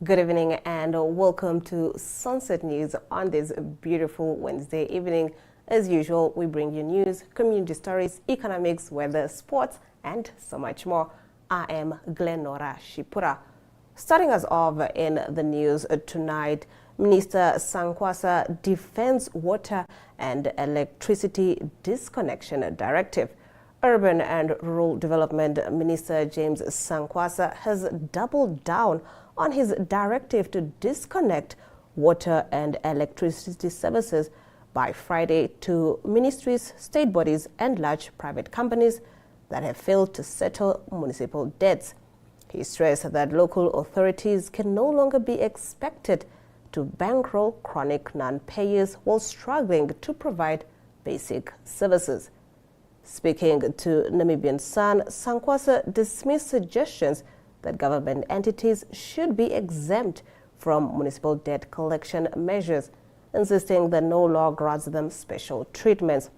Good evening and welcome to Sunset News on this beautiful Wednesday evening. As usual, we bring you news, community stories, economics, weather, sports, and so much more. I am Glenora Shipura. Starting us off in the news tonight, Minister Sankwasa defends water and electricity disconnection directive. Urban and Rural Development Minister James Sankwasa has doubled down on his directive to disconnect water and electricity services by Friday to ministries, state bodies, and large private companies that have failed to settle municipal debts. He stressed that local authorities can no longer be expected to bankroll chronic non-payers while struggling to provide basic services. Speaking to Namibian Sun, Sankwasa dismissed suggestions that government entities should be exempt from municipal debt collection measures, insisting that no law grants them special treatments.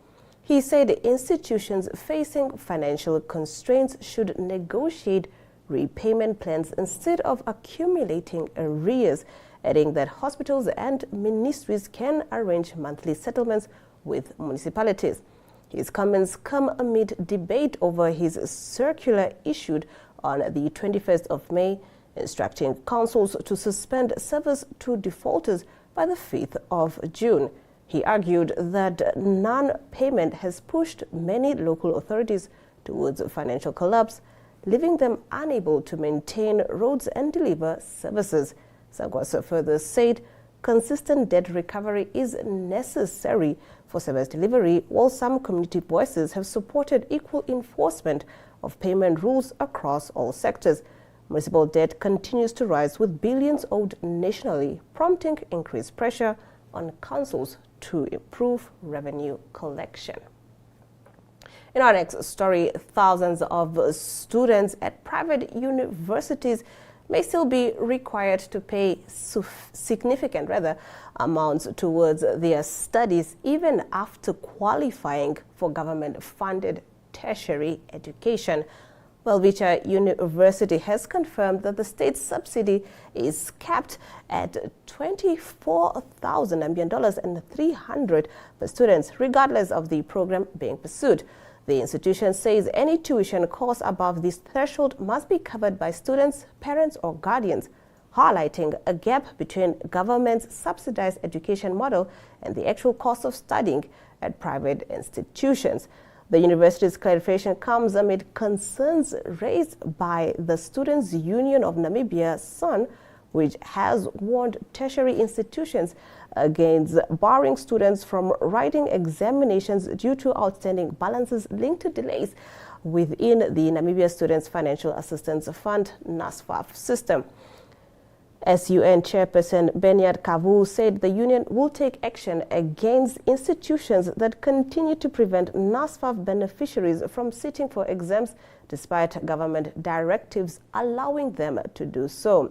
He said institutions facing financial constraints should negotiate repayment plans instead of accumulating arrears, adding that hospitals and ministries can arrange monthly settlements with municipalities. His comments come amid debate over his circular issued on the 21st of May, instructing councils to suspend service to defaulters by the 5th of June. He argued that non-payment has pushed many local authorities towards financial collapse, leaving them unable to maintain roads and deliver services. Sankwasa further said consistent debt recovery is necessary for service delivery, while some community voices have supported equal enforcement of payment rules across all sectors. Municipal debt continues to rise, with billions owed nationally, prompting increased pressure on councils to improve revenue collection. In our next story, thousands of students at private universities may still be required to pay significant amounts towards their studies even after qualifying for government-funded tertiary education. Welwitschia University has confirmed that the state subsidy is capped at $24,300 per student, regardless of the program being pursued. The institution says any tuition cost above this threshold must be covered by students, parents, or guardians, highlighting a gap between government's subsidized education model and the actual cost of studying at private institutions. The university's clarification comes amid concerns raised by the Students' Union of Namibia, SUN, which has warned tertiary institutions against barring students from writing examinations due to outstanding balances linked to delays within the Namibia Students Financial Assistance Fund, NSFAF system. SUN Chairperson Benyat Kavu said the union will take action against institutions that continue to prevent NSFAF beneficiaries from sitting for exams despite government directives allowing them to do so.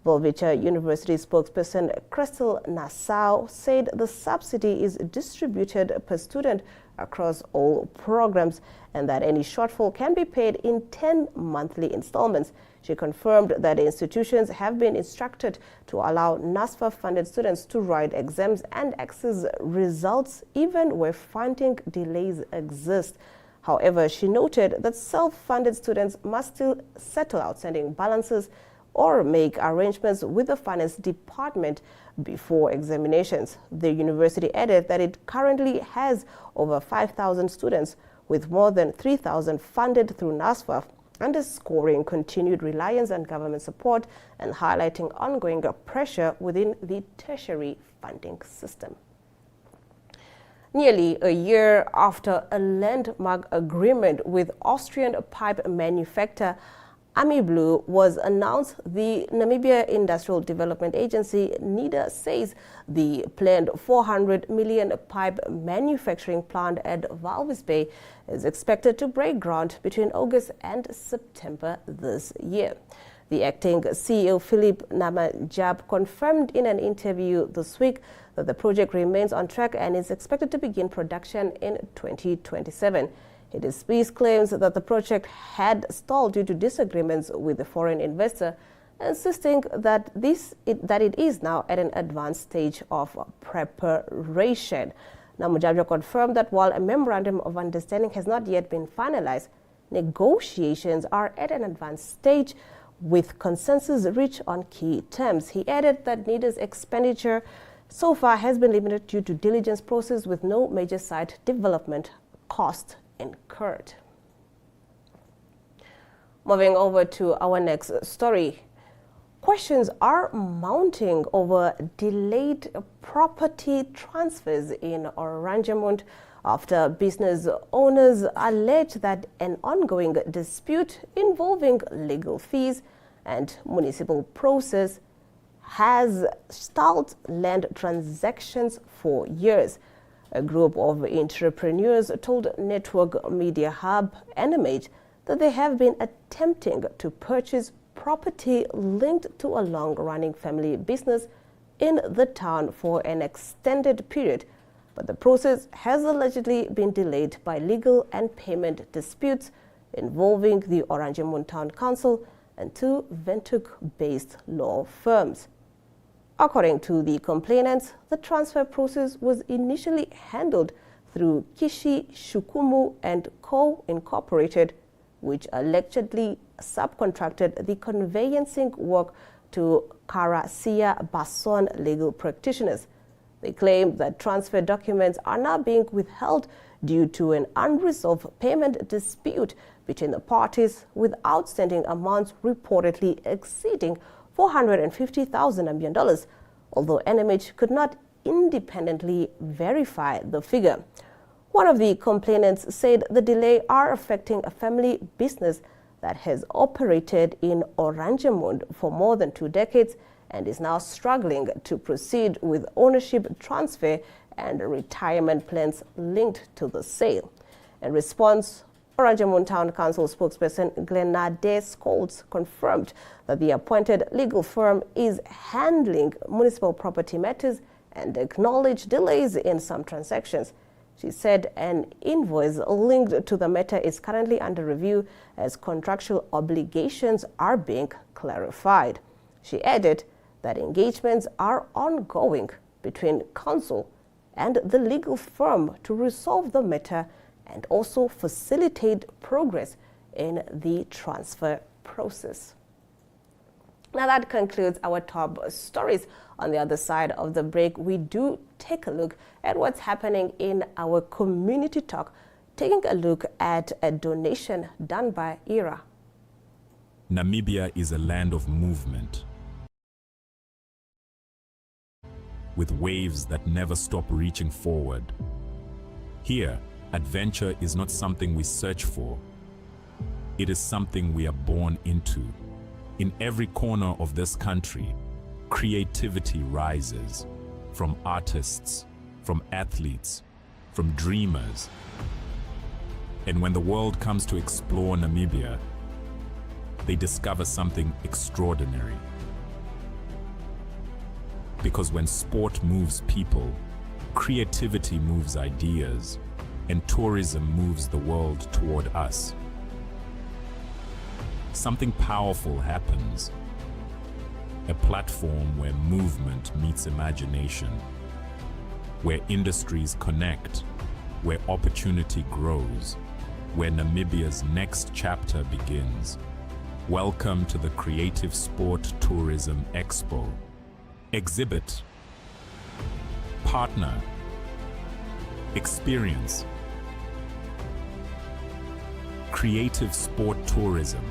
Welwitschia University spokesperson Crystal Nassau said the subsidy is distributed per student across all programs and that any shortfall can be paid in 10 monthly installments. She confirmed that institutions have been instructed to allow NSFAF-funded students to write exams and access results even where funding delays exist. However, she noted that self-funded students must still settle outstanding balances or make arrangements with the finance department before examinations. The university added that it currently has over 5,000 students, with more than 3,000 funded through NSFAF, underscoring continued reliance on government support and highlighting ongoing pressure within the tertiary funding system. Nearly a year after a landmark agreement with Austrian pipe manufacturer AmiBlue was announced, the Namibia Industrial Development Agency, NIDA, says the planned 400 million pipe manufacturing plant at Walvis Bay is expected to break ground between August and September this year. The acting CEO, Philip Namajab, confirmed in an interview this week that the project remains on track and is expected to begin production in 2027. He disputes claims that the project had stalled due to disagreements with the foreign investor insisting that it is now at an advanced stage of preparation. Now, Mojadwa confirmed that while a memorandum of understanding has not yet been finalized, negotiations are at an advanced stage with consensus reached on key terms. He added that NIDA's expenditure so far has been limited due to diligence process with no major site development cost incurred. Moving over to our next story. Questions are mounting over delayed property transfers in Oranjemund after business owners allege that an ongoing dispute involving legal fees and municipal process has stalled land transactions for years. A group of entrepreneurs told Network Media Hub Animate that they have been attempting to purchase property linked to a long-running family business in the town for an extended period, but the process has allegedly been delayed by legal and payment disputes involving the Oranjemund Town Council and two Windhoek-based law firms. According to the complainants, the transfer process was initially handled through Kishi Shukumu and Co. Incorporated, which allegedly subcontracted the conveyancing work to Karasia Bason legal practitioners. They claim that transfer documents are now being withheld due to an unresolved payment dispute between the parties, with outstanding amounts reportedly exceeding $450,000, although NMH could not independently verify the figure. One of the complainants said the delay are affecting a family business that has operated in Oranjemund for more than 2 decades and is now struggling to proceed with ownership transfer and retirement plans linked to the sale. In response, Oranjemund Town Council spokesperson Glenade Scholz confirmed that the appointed legal firm is handling municipal property matters and acknowledged delays in some transactions. She said an invoice linked to the matter is currently under review as contractual obligations are being clarified. She added that engagements are ongoing between council and the legal firm to resolve the matter and also facilitate progress in the transfer process. Now that concludes our top stories. On the other side of the break, we do take a look at what's happening in our community talk, taking a look at a donation done by ERA. Namibia is a land of movement, with waves that never stop reaching forward. Here, adventure is not something we search for. It is something we are born into. In every corner of this country, creativity rises from artists, from athletes, from dreamers. And when the world comes to explore Namibia, they discover something extraordinary. Because when sport moves people, creativity moves ideas, and tourism moves the world toward us. Something powerful happens. A platform where movement meets imagination, where industries connect, where opportunity grows, where Namibia's next chapter begins. Welcome to the Creative Sport Tourism Expo. Exhibit, partner, experience. Creative Sport Tourism.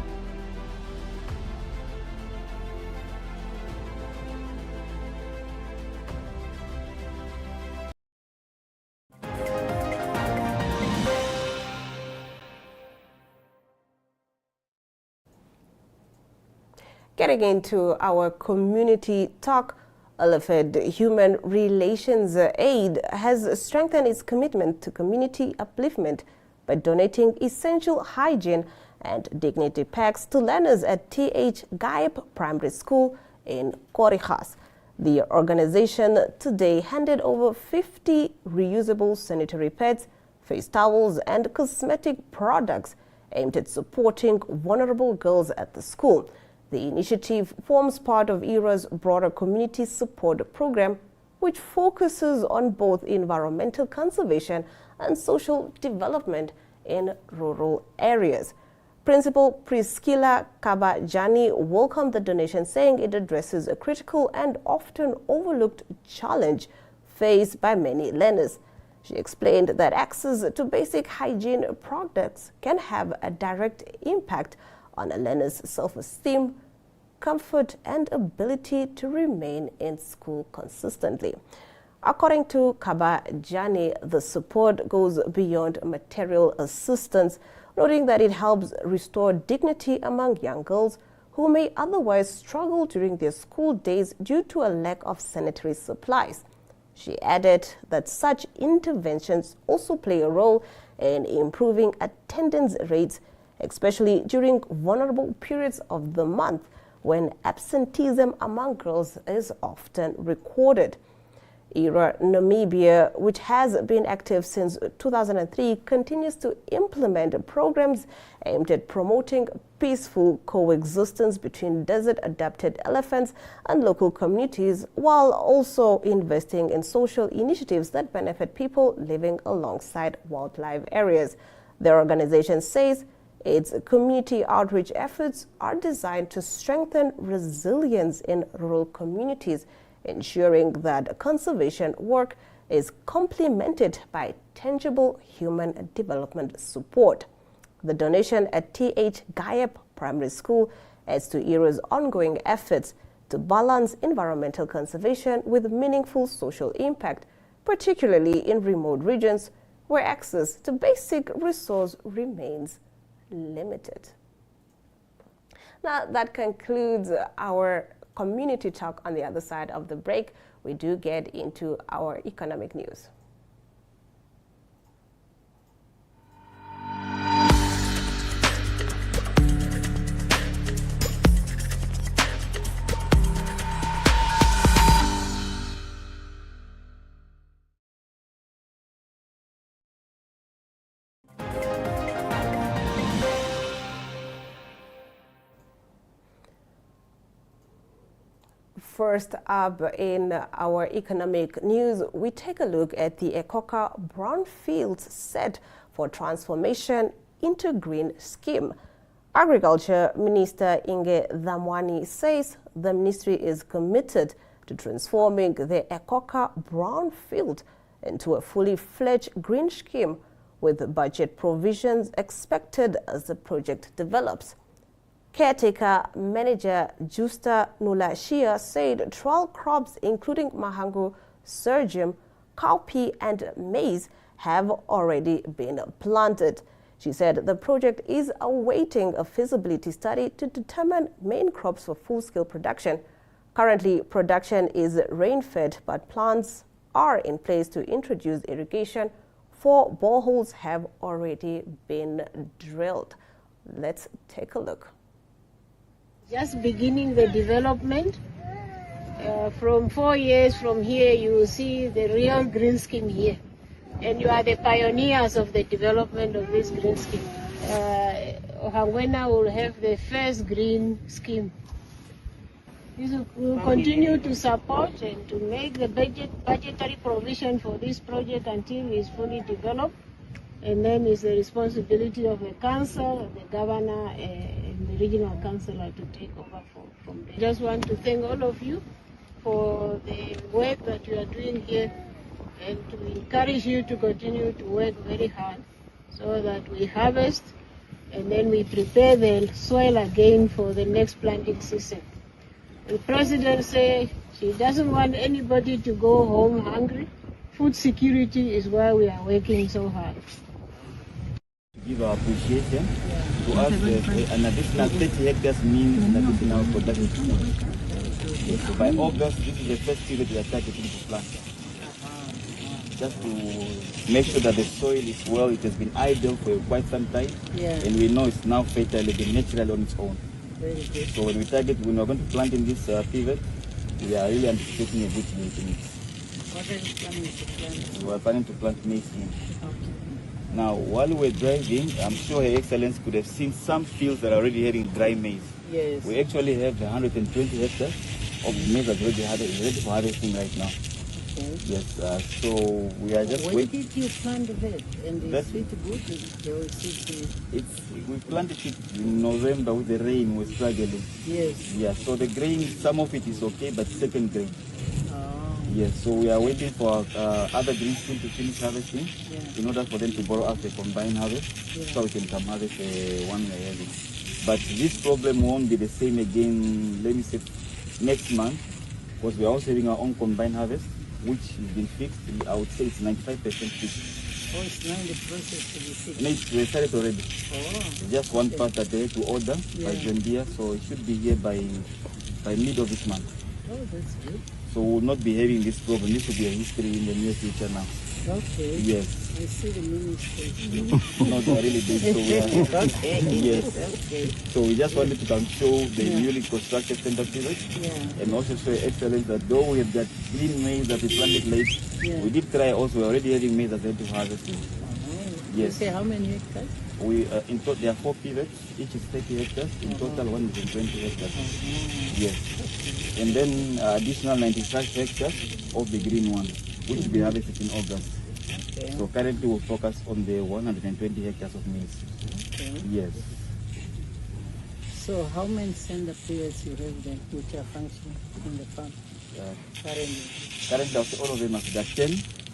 Getting into our community talk, Olafed Human Relations Aid has strengthened its commitment to community upliftment by donating essential hygiene and dignity packs to learners at T.H. Gaip Primary School in Korihas. The organization today handed over 50 reusable sanitary pads, face towels, and cosmetic products aimed at supporting vulnerable girls at the school. The initiative forms part of ERA's broader community support program, which focuses on both environmental conservation and social development in rural areas. Principal Priscilla Kabajani welcomed the donation, saying it addresses a critical and often overlooked challenge faced by many learners. She explained that access to basic hygiene products can have a direct impact on a learner's self-esteem, comfort, and ability to remain in school consistently. According to Kabajani, the support goes beyond material assistance, noting that it helps restore dignity among young girls who may otherwise struggle during their school days due to a lack of sanitary supplies. She added that such interventions also play a role in improving attendance rates, especially during vulnerable periods of the month when absenteeism among girls is often recorded. ERA Namibia, which has been active since 2003, continues to implement programs aimed at promoting peaceful coexistence between desert-adapted elephants and local communities, while also investing in social initiatives that benefit people living alongside wildlife areas. The organization says its community outreach efforts are designed to strengthen resilience in rural communities, ensuring that conservation work is complemented by tangible human development support. The donation at T.H. Gayep Primary School adds to ERA's ongoing efforts to balance environmental conservation with meaningful social impact, particularly in remote regions where access to basic resources remains limited. Now, that concludes our community talk. On the other side of the break, we do get into our economic news. First up in our economic news, we take a look at the ECOCA Brownfields Set for Transformation into Green scheme. Agriculture Minister Inge Dhamwani says the ministry is committed to transforming the ECOCA Brownfield into a fully fledged green scheme, with budget provisions expected as the project develops. Caretaker Manager Justa Nulashia said trial crops including mahangu, sorghum, cowpea and maize have already been planted. She said the project is awaiting a feasibility study to determine main crops for full-scale production. Currently, production is rain-fed, but plans are in place to introduce irrigation. 4 boreholes have already been drilled. Let's take a look. Just beginning the development. From 4 years from here, you will see the real green scheme here. And you are the pioneers of the development of this green scheme. Ohangwena will have the first green scheme. We will continue to support and to make the budgetary provision for this project until it is fully developed. And then it's the responsibility of the council, the governor, and the regional councillor to take over from there. I just want to thank all of you for the work that you are doing here, and to encourage you to continue to work very hard so that we harvest and then we prepare the soil again for the next planting season. The president said she doesn't want anybody to go home hungry. Food security is why we are working so hard. Give our appreciation to us. An additional 30 hectares means an additional production. So by August, this is the first period we are targeting to plant. Just to make sure that the soil is well. It has been idle for quite some time, and we know it's now fertile again, natural on its own. Very good. So when we are going to plant in this pivot, we are really anticipating a good yield in it. What are you planning to plant? We are planning to plant maize in. Okay. Now, while we're driving, I'm sure Her Excellency could have seen some fields that are already having dry maize. Yes. We actually have 120 hectares of maize that's ready for harvesting right now. Okay. Yes, so we are just When waiting. did you plant that? And That- is it good? They will see We planted it in November with the rain. We're struggling. Yes. Yeah, so the grain, some of it is okay, but second grain. Oh. Yes, so we are waiting for other green team to finish harvesting Yeah. in order for them to borrow us a combined harvest, Yeah. so we can come harvest one we are having. But this problem won't be the same again, let me say, next month, because we are also having our own combined harvest, which has been fixed. I would say it's 95% fixed. Oh, it's now in the process to be fixed. No, we started already. Oh. Just one part that they had to order by Yeah. John Deere, so it should be here by mid of this month. Oh, that's good. So we will not be having this problem. This will be a history in the near future now. Okay. Yes. I see the ministry. No, they are really big. So we are, Okay. yes. Okay. So we just wanted to come show the Yeah. newly constructed center pivot Yeah. and also show excellence that though we have got clean maize that we planted late, Yeah. we did try also. We're already having maize that's ready to harvest. Oh. Yes. You say how many hectares? We in total there are 4 pivots. Each is 30 hectares. In total 120 hectares. Yes. And then additional 95 hectares of the green one, which will be harvested in August. Okay. So currently we focus on the 120 hectares of maize. Okay. Yes. So how many sender pivots you have then which are functioning in the farm currently? Currently I'll say all of them have got 10.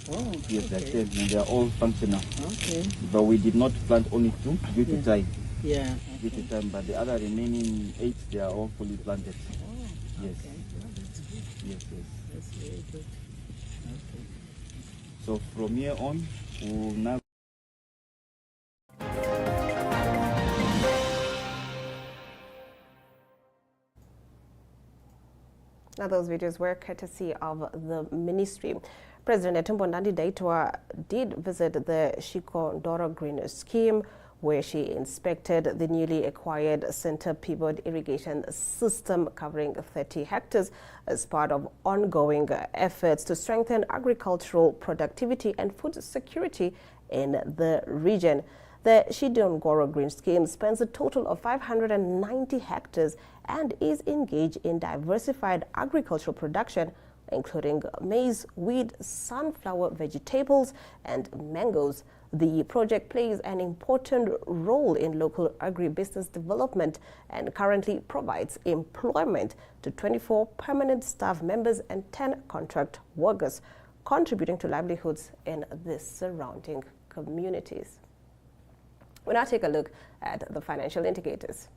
Oh, Yes, they're okay. 10 and they are all functional. Okay. But we did not plant only 2 due to Yeah. time. Yeah. Due to time. But the other remaining 8, they are all fully planted. Oh, Yes. okay. Well, that's good. Yes, yes. That's very good. Okay. So from here on, we'll now Now, those videos were courtesy of the ministry. President Netumbo Nandi-Ndaitwah did visit the Shiko Ndoro Green Scheme, where she inspected the newly acquired center pivot irrigation system covering 30 hectares as part of ongoing efforts to strengthen agricultural productivity and food security in the region. The Shidongoro Green Scheme spans a total of 590 hectares and is engaged in diversified agricultural production, including maize, wheat, sunflower vegetables, and mangoes. The project plays an important role in local agribusiness development and currently provides employment to 24 permanent staff members and 10 contract workers, contributing to livelihoods in the surrounding communities. We'll now take a look at the financial indicators.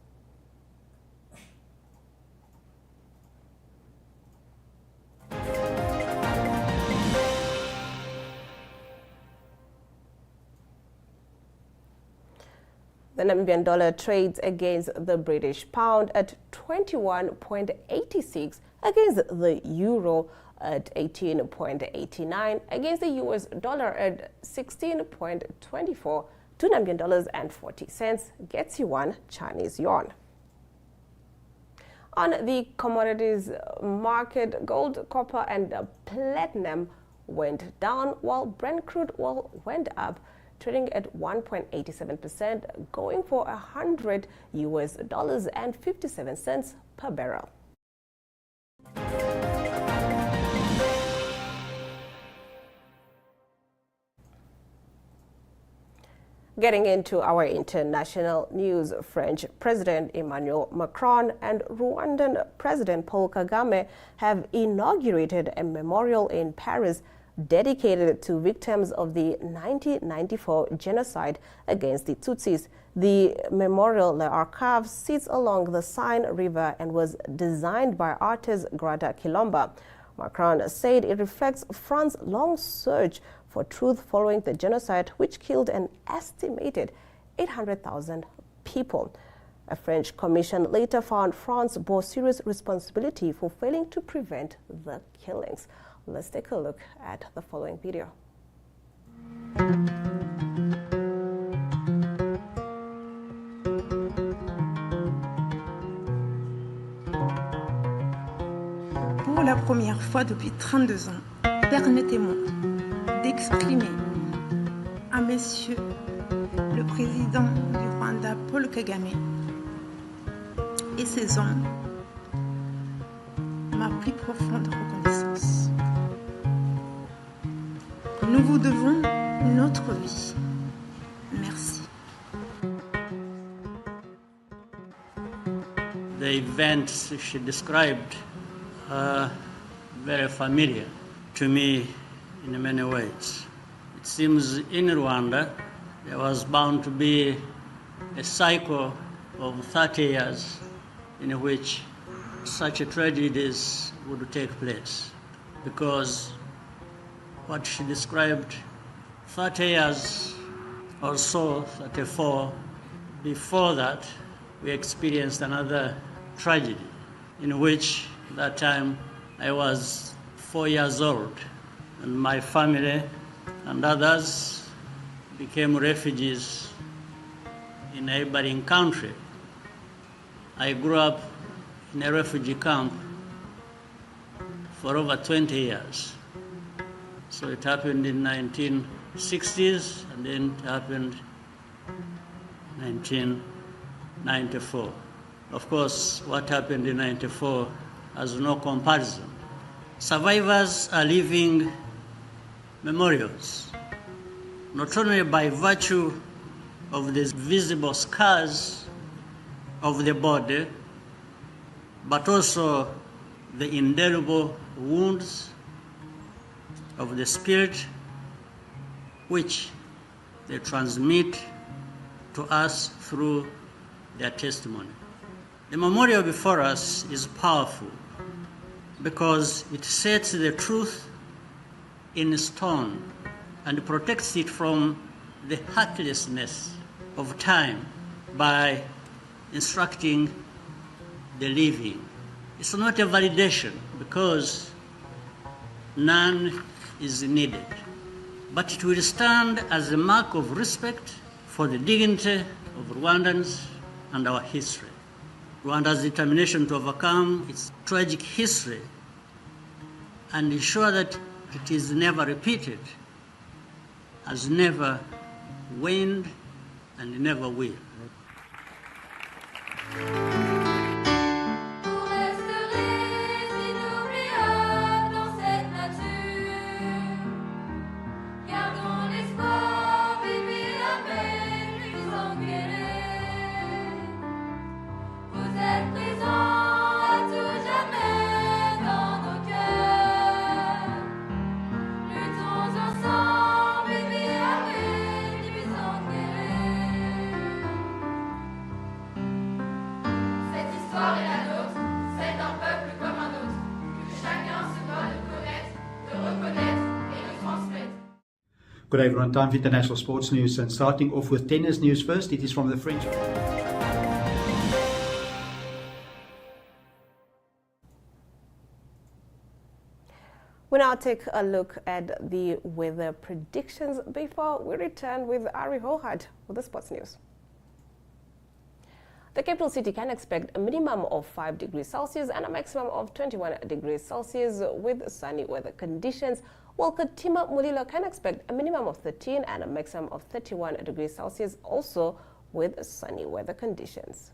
The Namibian dollar trades against the British pound at 21.86, against the euro at 18.89, against the US dollar at 16.24. 2 Namibian dollars and 40 cents gets you 1 Chinese yuan. On the commodities market, gold, copper, and platinum went down, while Brent crude oil went up, trading at 1.87%, going for $100 and 57 cents per barrel. Getting into our international news, French President Emmanuel Macron and Rwandan President Paul Kagame have inaugurated a memorial in Paris dedicated to victims of the 1994 genocide against the Tutsis. The memorial, Le Archive, sits along the Seine River and was designed by artist Grada Kilomba. Macron said it reflects France's long search for truth following the genocide, which killed an estimated 800,000 people. A French commission later found France bore serious responsibility for failing to prevent the killings. Let's take a look at the following video. Pour la première fois depuis 32 ans, permettez-moi d'exprimer à Monsieur le Président du Rwanda, Paul Kagame, et ses hommes ma plus profonde reconnaissance. Nous vous devons notre vie. Merci. The events she described are very familiar to me in many ways. It seems in Rwanda there was bound to be a cycle of 30 years in which such tragedies would take place, because what she described 30 years or so, 34, before that we experienced another tragedy in which that time I was 4 years old and my family and others became refugees in a neighboring country. I grew up in a refugee camp for over 20 years. So it happened in 1960s and then it happened in 1994. Of course, what happened in 94 has no comparison. Survivors are living memorials, not only by virtue of the visible scars of the body, but also the indelible wounds of the spirit which they transmit to us through their testimony. The memorial before us is powerful because it sets the truth in stone and protects it from the heartlessness of time by instructing the living. It's not a validation because none is needed, but it will stand as a mark of respect for the dignity of Rwandans and our history. Rwanda's determination to overcome its tragic history and ensure that it is never repeated has never waned and never will. Good day everyone, time for international sports news and starting off with tennis news first. It is from the French. We now take a look at the weather predictions before we return with Ari Hohad with the sports news. The capital city can expect a minimum of 5 degrees Celsius and a maximum of 21 degrees Celsius with sunny weather conditions, while Katima Mulilo can expect a minimum of 13 and a maximum of 31 degrees Celsius, also with sunny weather conditions.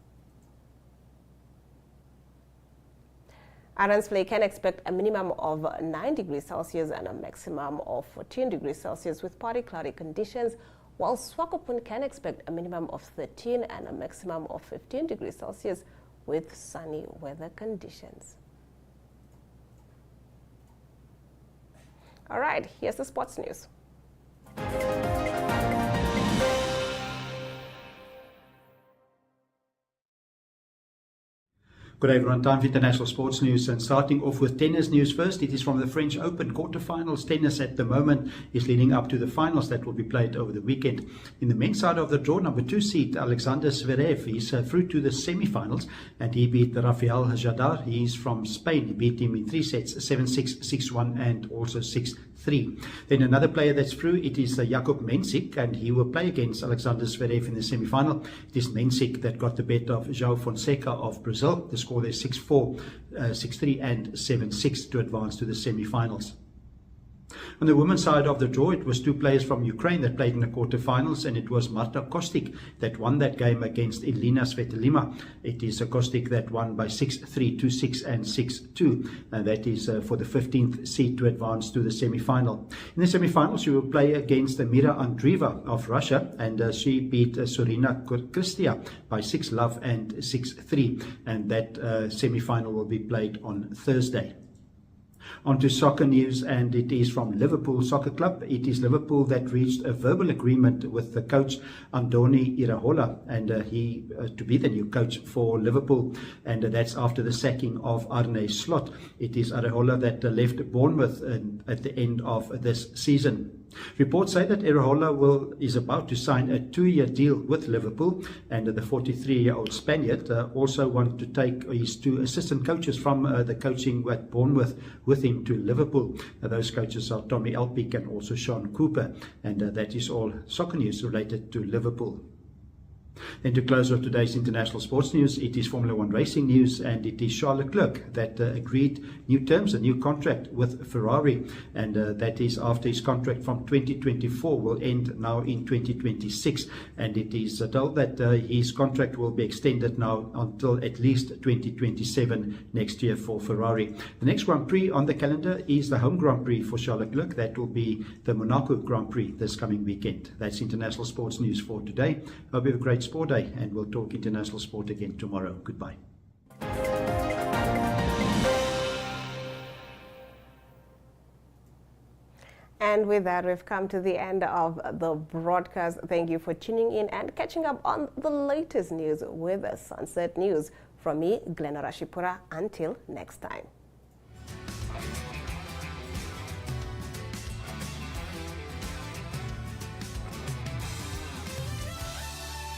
Aransvlei can expect a minimum of 9 degrees Celsius and a maximum of 14 degrees Celsius with partly cloudy conditions, while Swakopmund can expect a minimum of 13 and a maximum of 15 degrees Celsius with sunny weather conditions. All right, here's the sports news. Good day everyone, time for international sports news and starting off with tennis news first. It is from the French Open quarterfinals. Tennis at the moment is leading up to the finals that will be played over the weekend. In the men's side of the draw, number 2 seed Alexander Zverev is through to the semi-finals and he beat Rafael Jadar. He is from Spain. He beat him in 3 sets, 7-6, 6-1 and also 6-3. Then another player that's through, it is Jakub Mensik, and he will play against Alexander Zverev in the semi-final. It is Mensik that got the bet of João Fonseca of Brazil. The score there 6-4, 6-3 and 7-6 to advance to the semi-finals. On the women's side of the draw, it was two players from Ukraine that played in the quarterfinals, and it was Marta Kostic that won that game against Elina Svitolina. It is a Kostic that won by 6-3, 2-6 and 6-2, and that is for the 15th seed to advance to the semi-final. In the semi-final, she will play against Mira Andreeva of Russia, and she beat Sorina Kristia by 6-love and 6-3, and that semi-final will be played on Thursday. On to soccer news, and it is from Liverpool Soccer Club. It is Liverpool that reached a verbal agreement with the coach Andoni Iraola, and he to be the new coach for Liverpool, and that's after the sacking of Arne Slot. It is Iraola that left Bournemouth at the end of this season. Reports say that Iraola is about to sign a 2-year deal with Liverpool, and the 43-year-old Spaniard also wants to take his 2 assistant coaches from the coaching at Bournemouth with him to Liverpool. Those coaches are Tommy Elpick and also Sean Cooper, and that is all soccer news related to Liverpool. Then to close off today's international sports news, it is Formula 1 racing news, and it is Charles Leclerc that agreed new terms, a new contract with Ferrari, and that is after his contract from 2024 will end now in 2026, and it is told that his contract will be extended now until at least 2027 next year for Ferrari. The next Grand Prix on the calendar is the home Grand Prix for Charles Leclerc. That will be the Monaco Grand Prix this coming weekend. That's international sports news for today. Hope you have a great sport day, and we'll talk international sport again tomorrow. Goodbye. And with that, we've come to the end of the broadcast. Thank you for tuning in and catching up on the latest news with Sunset News. From me, Glenna Rashipura. Until next time.